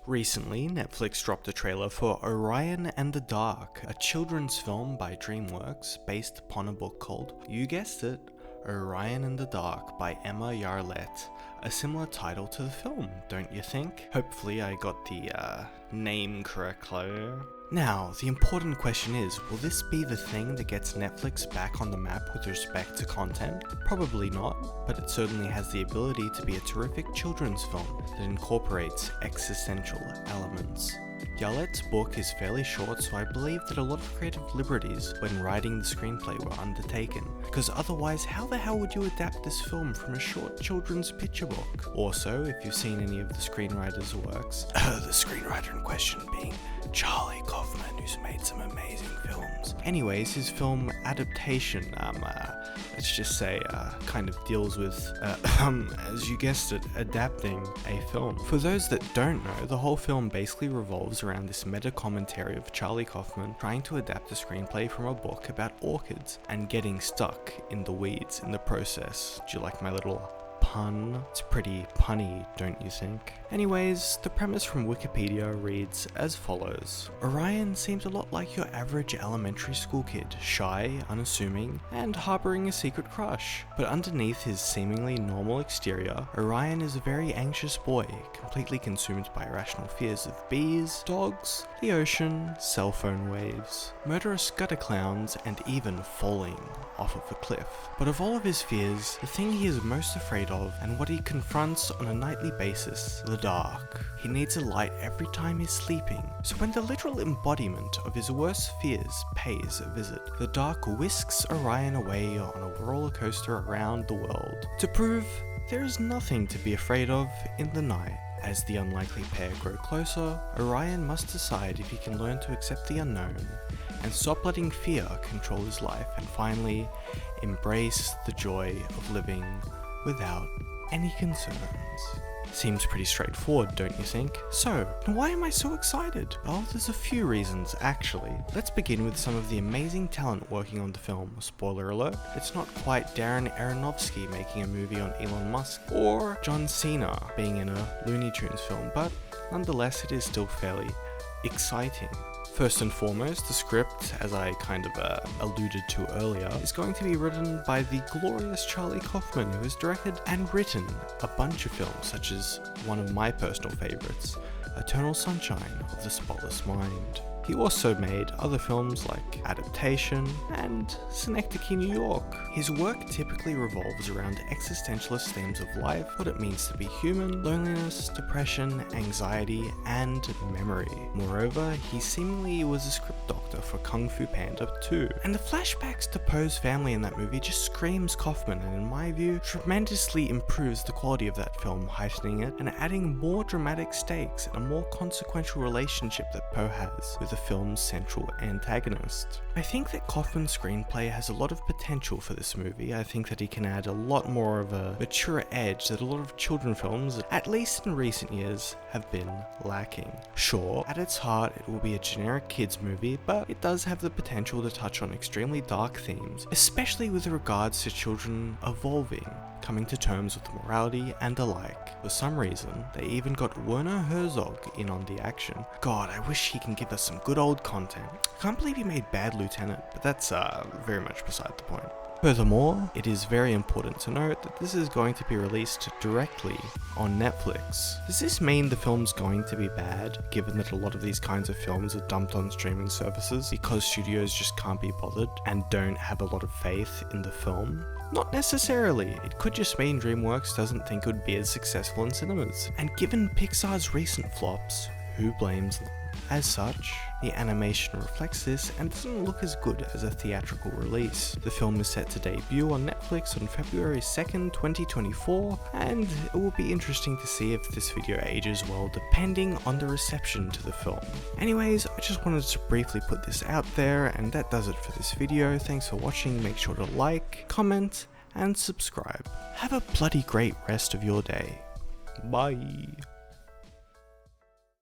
Recently, Netflix dropped a trailer for Orion and the Dark, a children's film by DreamWorks based upon a book called, you guessed it, Orion and the Dark by Emma Yarlett. A similar title to the film, don't you think? Hopefully I got the name correct there. Now, the important question is, will this be the thing that gets Netflix back on the map with respect to content? Probably not, but it certainly has the ability to be a terrific children's film that incorporates existential elements. Yarlett's book is fairly short, so I believe that a lot of creative liberties when writing the screenplay were undertaken, because otherwise how the hell would you adapt this film from a short children's picture book? Also, if you've seen any of the screenwriter's works, the screenwriter in question being Charlie Kaufman, who's made some amazing films. Anyways, his film adaptation, let's just say, kind of deals with, as you guessed it, adapting a film. For those that don't know, the whole film basically revolves around this meta-commentary of Charlie Kaufman trying to adapt a screenplay from a book about orchids and getting stuck in the weeds in the process. Do you like my little pun? It's pretty punny, don't you think? Anyways, the premise from Wikipedia reads as follows. Orion seems a lot like your average elementary school kid, shy, unassuming, and harboring a secret crush. But underneath his seemingly normal exterior, Orion is a very anxious boy, completely consumed by irrational fears of bees, dogs, the ocean, cell phone waves, murderous gutter clowns, and even falling off of a cliff. But of all of his fears, the thing he is most afraid of, and what he confronts on a nightly basis, the dark. He needs a light every time he's sleeping, so when the literal embodiment of his worst fears pays a visit, the dark whisks Orion away on a roller coaster around the world, to prove there is nothing to be afraid of in the night. As the unlikely pair grow closer, Orion must decide if he can learn to accept the unknown, and stop letting fear control his life, and finally embrace the joy of living without any concerns. Seems pretty straightforward, don't you think? So, why am I so excited? Well, there's a few reasons, actually. Let's begin with some of the amazing talent working on the film. Spoiler alert, it's not quite Darren Aronofsky making a movie on Elon Musk, or John Cena being in a Looney Tunes film, but nonetheless it is still fairly exciting. First and foremost, the script, as I kind of alluded to earlier, is going to be written by the glorious Charlie Kaufman, who has directed and written a bunch of films, such as one of my personal favourites, Eternal Sunshine of the Spotless Mind. He also made other films like Adaptation and Synecdoche, New York. His work typically revolves around existentialist themes of life, what it means to be human, loneliness, depression, anxiety, and memory. Moreover, he seemingly was a script doctor for Kung Fu Panda 2. And the flashbacks to Poe's family in that movie just screams Kaufman, and in my view, tremendously improves the quality of that film, heightening it and adding more dramatic stakes and a more consequential relationship that Poe has with the film's central antagonist. I think that Kaufman's screenplay has a lot of potential for this movie. I think that he can add a lot more of a mature edge that a lot of children films, at least in recent years, have been lacking. Sure, at its heart it will be a generic kids movie, but it does have the potential to touch on extremely dark themes, especially with regards to children evolving, coming to terms with morality and the like. For some reason, they even got Werner Herzog in on the action. God, I wish he can give us some good old content. I can't believe he made Bad Lieutenant, but that's very much beside the point. Furthermore, it is very important to note that this is going to be released directly on Netflix. Does this mean the film's going to be bad, given that a lot of these kinds of films are dumped on streaming services because studios just can't be bothered and don't have a lot of faith in the film? Not necessarily. It could just mean DreamWorks doesn't think it would be as successful in cinemas. And given Pixar's recent flops, who blames them? As such, the animation reflects this and doesn't look as good as a theatrical release. The film is set to debut on Netflix on February 2nd, 2024, and it will be interesting to see if this video ages well depending on the reception to the film. Anyways, I just wanted to briefly put this out there, and that does it for this video. Thanks for watching, make sure to like, comment, and subscribe. Have a bloody great rest of your day. Bye.